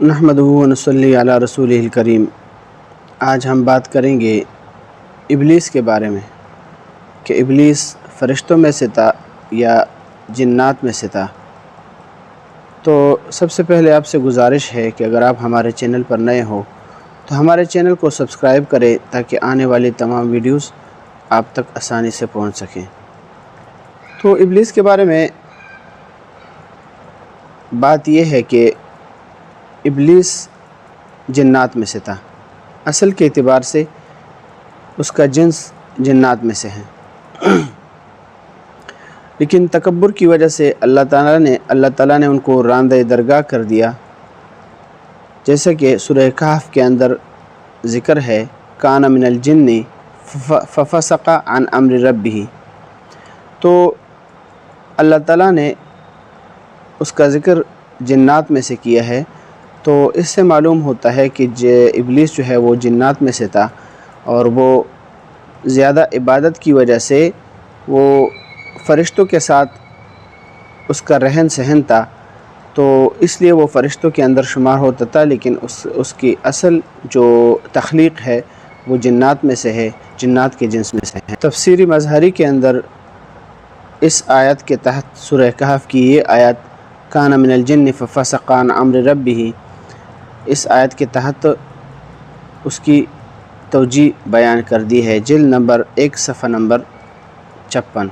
نحمدہ و نصلی علی رسولہ الکریم۔ آج ہم بات کریں گے ابلیس کے بارے میں کہ ابلیس فرشتوں میں سے تھا یا جنات میں سے تھا۔ تو سب سے پہلے آپ سے گزارش ہے کہ اگر آپ ہمارے چینل پر نئے ہو تو ہمارے چینل کو سبسکرائب کریں تاکہ آنے والی تمام ویڈیوز آپ تک آسانی سے پہنچ سکیں۔ تو ابلیس کے بارے میں بات یہ ہے کہ ابلیس جنات میں سے تھا۔ اصل کے اعتبار سے اس کا جنس جنات میں سے ہے، لیکن تکبر کی وجہ سے اللہ تعالیٰ نے ان کو راندہ درگاہ کر دیا، جیسا کہ سورہ کہف کے اندر ذکر ہے، کان من الجن ففسق عن امر ربہ۔ تو اللہ تعالیٰ نے اس کا ذکر جنات میں سے کیا ہے، تو اس سے معلوم ہوتا ہے کہ ابلیس جو ہے وہ جنات میں سے تھا، اور وہ زیادہ عبادت کی وجہ سے وہ فرشتوں کے ساتھ اس کا رہن سہن تھا، تو اس لیے وہ فرشتوں کے اندر شمار ہوتا تھا، لیکن اس کی اصل جو تخلیق ہے وہ جنات میں سے ہے، جنات کے جنس میں سے ہے۔ تفسیر مظہری کے اندر اس آیت کے تحت سورہ کہف کی یہ آیت کان من الجن ففسق عن امر ربہ، اس آیت کے تحت اس کی توجیہ بیان کر دی ہے، جلد نمبر 1 صفحہ نمبر 56۔